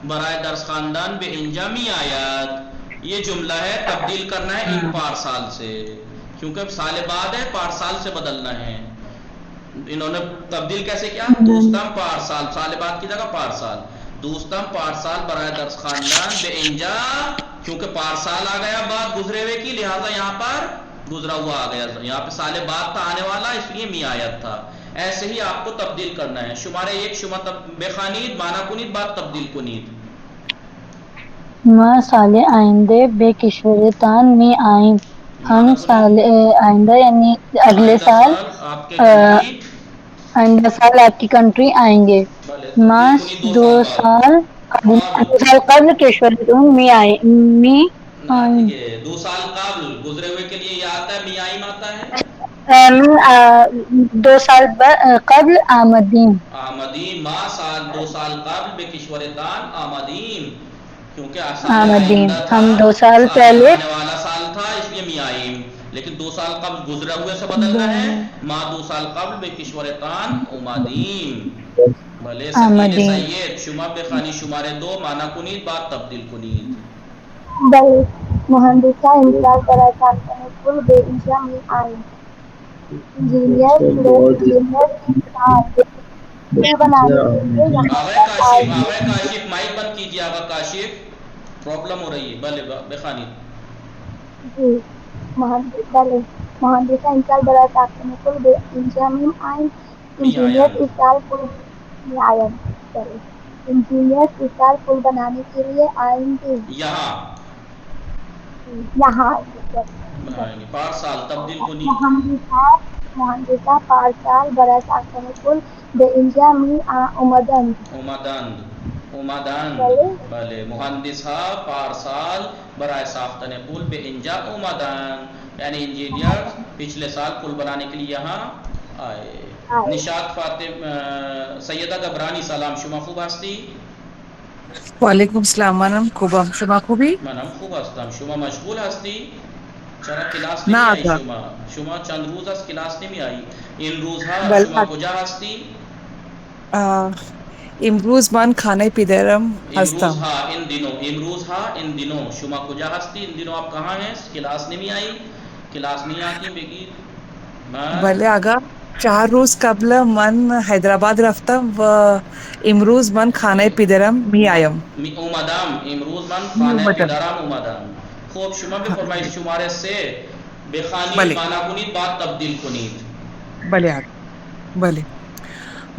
برای درس خواندن به اینجا می آید. یہ جملہ ہے، تبدیل کرنا ہے ان پارسال سے، کیونکہ سال بعد ہے، پارسال سے بدلنا ہے. انہوں نے تبدیل کیسے کیا؟ دوستم پارسال، سال بعد کی جگہ پارسال. دوستم پارسال برای درس خواندن به اینجا، کیونکہ پارسال آ گیا بعد گزرے ہوئے کی، لہٰذا یہاں پر گزرا ہوا آ گیا. یہاں پہ سال بعد تھا آنے والا، اس لیے می آیت تھا. ایسے ہی آپ کو تبدیل کرنا ہے. شمارے 1 شما بخوانید، مانا کنید، بعد تبدیل کنید. ما سال آئندہ بے کشورستان میں آئیں. ہم سال آئندہ یعنی اگلے سال آپ کے کنٹری، آئندہ سال آپ کی کنٹری آئیں گے. ماں 2 سال قبل کشورستان میں آئیں. 2 سال قبل گزرے ہوئے کے لیے یہ آتا ہے، میائم آتا ہے. 2 سال قبل آمدیم. آمدیم. ما سال 2 سال قبل بے کشورتان آمدیم، کیونکہ آمدیم ہم 2 سال پہلے آنے والا سال تھا، اس لیے میائم. لیکن 2 سال قبل گزرا ہوئے سے بدلنا ہے. ما 2 سال قبل بے کشورتان آمدیم. بھلے سکین سید شما بخانی شمارے 2 مانا کنید، بعد تبدیل کنید. بله. مهندسا امسال برای کارخانه پول به اینجا می آیند. انجینیر آقای کاشف مائک بند کیجیے. آقا کاشف پرابلم ہو رہی ہے. بلے بخانی. جی. مهندسا امسال برای کارخانه پول به اینجا می آیند. انجینیر اس سال پول می آیند. انجینیر اس سال پول بنانے کے لیے آئیں گے. یہاں پارسال تبدیل کنید. مهندسا پارسال برای کارخانه پول به اینجا می آمدند. اومدن بله بله مهندس ها پارسال برای ساختن پل به اینجا اومدن، یعنی انجینئر پچھلے سال پل بنانے کے لیے یہاں آئے. آئے. نشاط سیدہ گبرانی سلام، شما خوب هستی؟ وعلیکم السلام. منم خوبم. شما خوبی؟ منم خوب هستم. شما مشغول هستی؟ چرا کلاس نه نمی آئی آقا. شما چند روز از کلاس نمی آئی. این روزها بله شما کجا هستی؟ امروز من خانه پدرم هستم. امروز این دنوں شما کجا هستی؟ این دنوں آپ کہاں ہیں؟ کلاس نمی آئی؟ کلاس نہیں آتی بگید؟ بله آقا. 4 روز قبل من حیدرآباد رفتم و امروز من خانه پدرم می آیم. اومدم. امروز من می خانه اومدم. پدرم اومدم. خب شما بفرمایید شماره 3 بخوانید، بله معنا کنید، بعد تبدیل کنید. بله آقا. بله.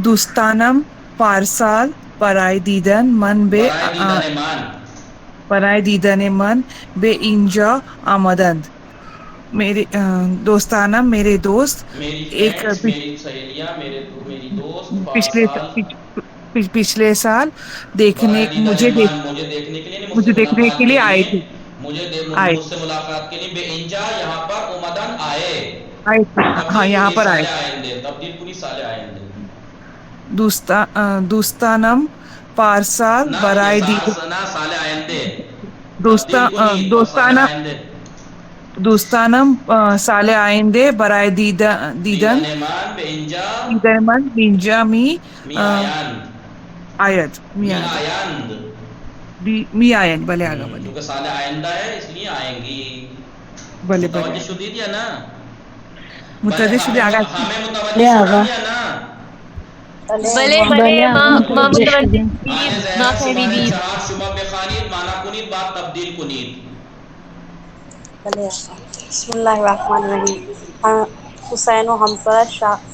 دوستانم پارسال برای دیدن من به اینجا آمدند. میرے دوستانم میرے دوست میری ایک فرینڈس، میری سہیلیاں، میری دوست پچھلے پارسال پچھلے سال برائے دیدن مجھے مجھے دیکھنے کے لیے نہیں، مجھ سے دیکھنے ملاقات کے کے لیے آئے لیے، تھے. مجھ سے ملاقات کے لیے بے انجا یہاں پر اومدن آئے. ہاں یہاں پر آئے. تبدیل کنی سالے آئندے. دوستانم پارسال نہ یہ برائے سالے آئندے تبدیل کنید اور سالے آئندے. دوستانم سال آئندے برائے دیدن من به اینجا من اینجا می آیند. آید می آیند. می آیند. بله آقا. بله کیونکہ سال آئندہ ہے اس لیے آئیں گی. بله متوجہ بله شدید یا نا؟ متوجہ شدی آقا. ہمیں متوجہ شدید یا نا؟ بله بله ما متوجه شدید. ما شماره فهمیدید. 4 شما بخوانید، معنا کنید، بعد تبدیل کنید. بسم اللہ الرحمن الرحیم. حسین و حمزہ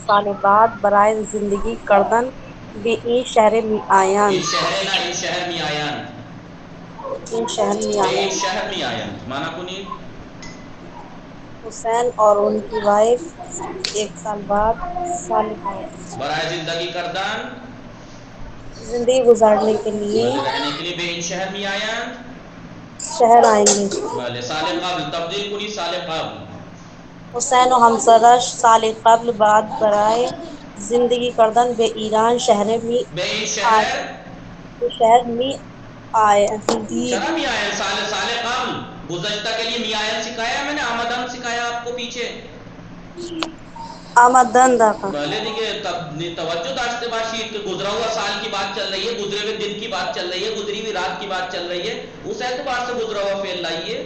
سال بعد برائے زندگی کردن به این شهر می آیند. این شهر می آیند. این شهر می این آیند. شهر می آیند. معنا کنید. حسین اور ان کی وائف 1 سال بعد برائے زندگی کردن، زندگی گزارنے کے لیے رہنے کے لیے بے این شہر می آیند. شہر آئیں گے. بله سال قبل تبدیل کنید. سال قبل حسین و حمزہ سال قبل بعد برائے زندگی کردن به ایران شهر می به این شهر آیندید. چرا می آیند؟ سال قبل گذشتہ کے لیے می آیند سکھایا میں نے، آمدن سکھایا آپ کو پیچھے. آمدن داخل. بھلے دیکھیں توجہ داشتے باشید کہ گزرا ہوا سال کی بات چل رہی ہے، گزرے ہوئے دن کی بات چل رہی ہے، گزری ہوئی رات کی بات چل رہی ہے، اس اعتبار سے گزرا ہوا فعل لائیے.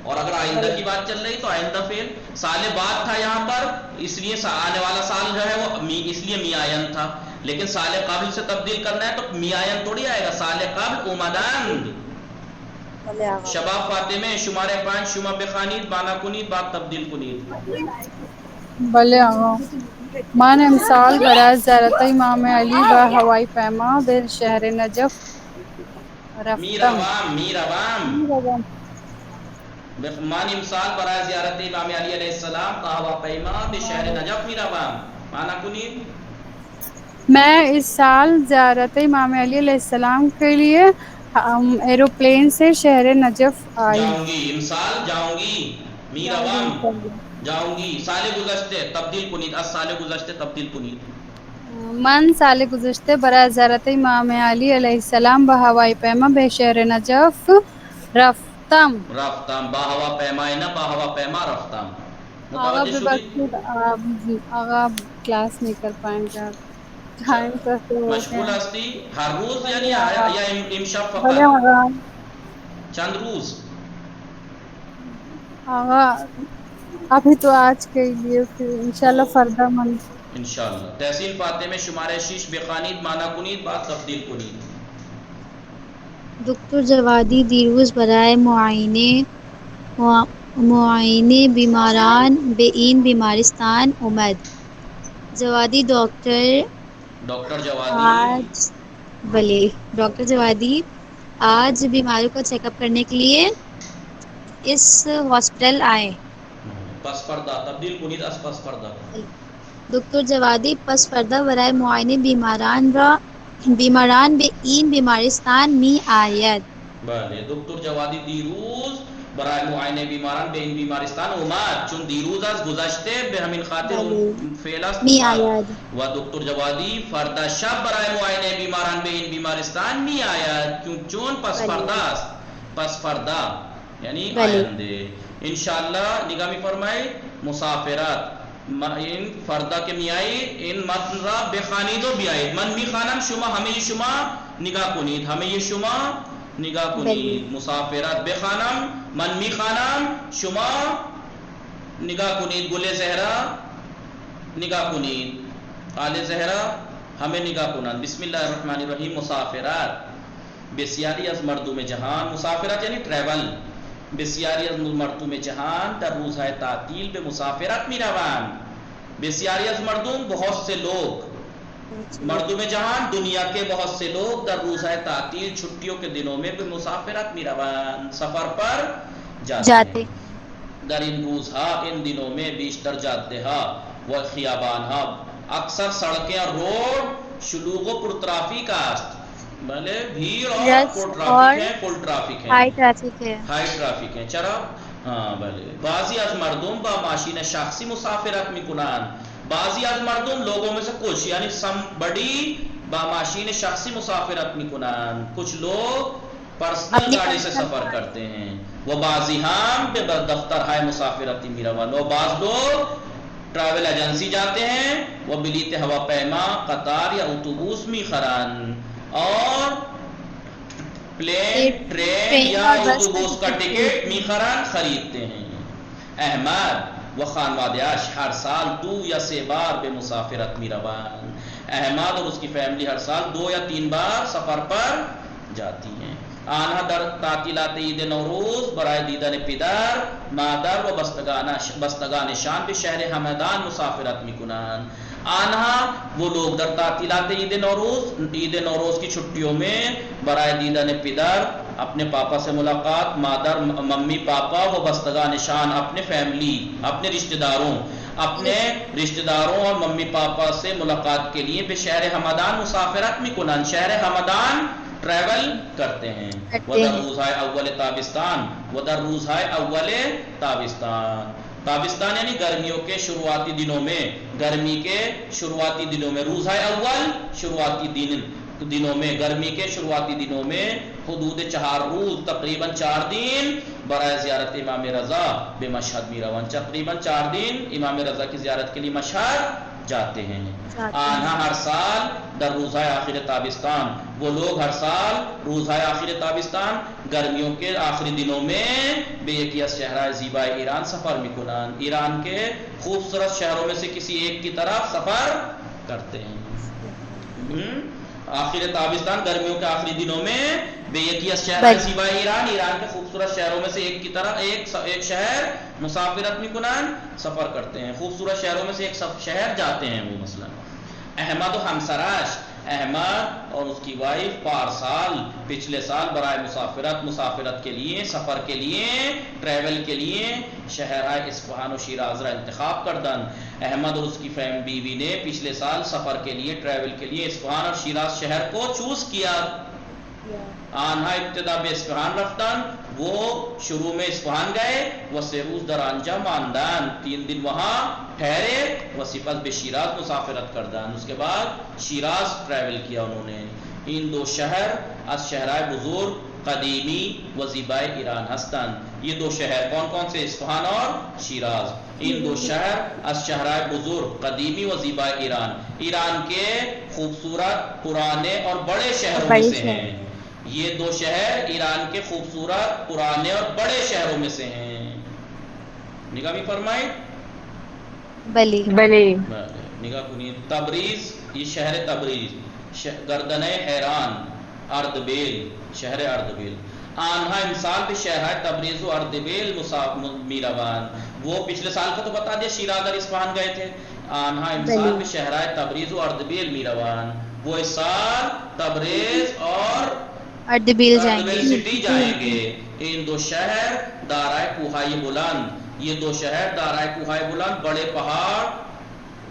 اور اگر آئندہ کی بات چل رہی تو آئندہ فعل. سال بعد تھا یہاں پر، اس لیے آنے والا سال جو ہے وہ اس لیے می آین تھا. لیکن سال قبل سے تبدیل کرنا ہے تو می آین تھوڑی آئے گا. سال قبل اومدند. شباب فاطمه شماره 5 شما بخوانید، معنا کنید، بعد تبدیل کنید. بله آقا. من امسال برای زیارت امام علی و هوای پیما به شهر نجف رفتم. میروام من امسال برای زیارت امام علی علیہ السلام کا ہواپیما به شهر نجف میروم. معنا کنید. میں اس سال زیارت امام علی علیہ السلام کے لیے ایروپلین سے شہر نجف آئی. جاؤں گی. امسال جاؤں گی. میروام جاؤں گی. سال گزشتے تبدیل کنید. از سال گزشتے تبدیل کنید. من سال گزشته برای زیارت امام علی علیه السلام با هوای پیما به شهر نجف رفتم. با هواپیما نه، با هواپیما رفتم. آقا متوجه شدید؟ ببخشید آقا کلاس نہیں کر پائیں گے. ٹائم کا تو مشغول هستی هر روز یعنی یا امشب فقط؟ بله آقا. چند روز؟ آقا ابھی تو آج کے لیے، پھر انشاءاللہ فردا من انشاءاللہ. تحصیل فاطمه شماره 6 بخوانید، معنا کنید، بعد تبدیل کنید. دکتر جوادی دیروز برای معاینه بیماران به این بیمارستان اومد. جوادی ڈاکٹر جوادی آج بیماروں کو چیک اپ کرنے کے لیے اس ہاسپٹل آئے. پس پردہ تبدیل کنید. پس پردہ دکتر جوادی پس پردہ برای معاینه بیماران را بیماران به این بیمارستان می آید. بله دکتر جوادی دیروز برای معاینه بیماران به این بیمارستان اومد، چون دیروز از گذشته به همین خاطر اون فعل است می آید. و دکتر جوادی فردا شب برای معاینه بیماران به این بیمارستان می آید، چون پس فردا است، پس فردا یعنی آینده انشاءاللہ. نگاہ می فرمائید مسافرات این فردا که می آیید این متن را بخوانید و بیایید. من می خوانم، شما همه شما نگاه کنید، همه شما نگاه کنید. مسافرات بخوانم، من می خوانم، شما نگاه کنید. گل زهرا نگاه کنید، آل زهرا همه نگاه کنند. بسم الله الرحمن الرحیم. مسافرات بسیاری از مردم جهان، مسافرات یعنی ٹریول، بسیاری از مردم جهان در روزهای تعطیل به مسافرت می روند. بسیاری از مردم، بہت سے لوگ، مردم جہان دنیا کے بہت سے لوگ در روزهای تعطیل چھٹیوں کے دنوں میں به مسافرت می روند، سفر پر جاتے ہیں. در این روزها، این دنوں میں بیشتر جاده ها و خیابان ها، اکثر سڑکیں اور روڈ شلوغ و پرترافیک است. بله بھیڑ اور پرترافیک ہے، فل ٹرافیک ہے، ہائی ٹریفک ہے، ہائی ٹرافیک ہے. چرا؟ ہاں بله. بعضی از مردم با ماشین شخصی مسافرت میکنند. بعضی از مردم، لوگوں میں سے کچھ، یعنی somebody با ماشین شخصی مسافرت میکنند، کچھ لوگ پرسنل گاڑی سے سفر کرتے ہیں. و بعضی هم به دفترهای مسافرتی میروند و بعض لوگ ٹریول ایجنسی جاتے ہیں و بلیط هواپیما، قطار یا اتوبوس میخرند اور پلین، ٹرین یا اتوبوس کا ٹکٹ میخرند خریدتے ہیں. احمد و خانوادهاش ہر سال 2 یا 3 بار به مسافرت میروند. احمد اور اس کی فیملی ہر سال 2 یا 3 بار سفر پر جاتی ہیں. آنها در تعطیلات عید نوروز برای دیدن پدر، مادر و بستگانشان به شهر همدان مسافرت میکنند. آنها وہ لوگ در تعطیلات عید نوروز کی چھٹیوں میں برای دیدن پدر، اپنے پاپا سے ملاقات، مادر ممی پاپا و بستگانشان اپنے فیملی، اپنے رشتہ داروں اور ممی پاپا سے ملاقات کے لیے به شهر همدان مسافرت میکنند. شهر همدان ٹریول کرتے ہیں. و در روزهای اول تابستان، و در روزهای اول تابستان، تابستان یعنی گرمیوں کے شروعاتی دنوں میں، گرمی کے شروعاتی دنوں میں، روزهای اول شروعاتی دنوں میں، گرمی کے شروعاتی دنوں میں حدود 4 روز، تقریباً 4 دن برای زیارت امام رضا به مشهد میروند. تقریباً 4 دن امام رضا کی زیارت کے لیے مشهد جاتے ہیں. آنها ہر سال در روزهای آخر تابستان، وہ لوگ ہر سال روزهای آخر تابستان، گرمیوں کے آخری دنوں میں به یکی از شهرهای زیبای ایران سفر میکنند. ایران کے خوبصورت شہروں میں سے کسی ایک کی طرف سفر کرتے ہیں. آخر تابستان، گرمیوں کے آخری دنوں میں به یکی از شهرهای زیبای ایران، ایران کے خوبصورت شہروں میں سے ایک کی طرف ایک شہر مسافرت میکنند، سفر کرتے ہیں. خوبصورت شہروں میں سے ایک شہر جاتے ہیں وہ. مثلا احمد و ہمسراش، احمد اور اس کی وائف پارسال، پچھلے سال برائے مسافرت کے لیے، سفر کے لیے، ٹریول کے لیے شہرهای اصفهان و شیراز را انتخاب کردند. احمد اور اس کی بیوی نے پچھلے سال سفر کے لیے، ٹریول کے لیے اصفهان اور شیراز شہر کو چوز کیا. آنها ابتدا به اصفهان رفتند، وہ شروع میں اصفهان گئے و 3 روز در آنجا ماندند، 3 دن وہاں ٹھہرے و سپس به شیراز مسافرت کردند. اس کے بعد شیراز ٹریول کیا انہوں نے. این 2 شہر از شہرهای بزرگ قدیمی و زیبای ایران هستند. یہ 2 شہر کون کون سے؟ اصفهان اور شیراز. این 2 شہر از شہرهای بزرگ قدیمی و زیبای ایران کے خوبصورت پرانے اور بڑے شہروں میں سے ہیں. یہ 2 شہر ایران کے خوبصورت پرانے اور بڑے شہروں میں سے ہیں. نگاہ بھی فرمائیں. بلے نگاہ کنی. تبریز، یہ شہر تبریز، گردنه حیران، اردبیل، شہر اردبیل. آنها امسال به شهرهای تبریز و اردبیل میروند. وہ پچھلے سال کو تو بتا دیا شیراز اور اصفهان گئے تھے. آنها امسال به شهرهای تبریز و اردبیل میروند. وہ اس سال تبریز اور اردبیل جائیں گے، سٹی جائیں گے. ان 2 شہر دارائے کوہهای بلند، یہ 2 شہر دارائے کوہهای بلند، بڑے پہاڑ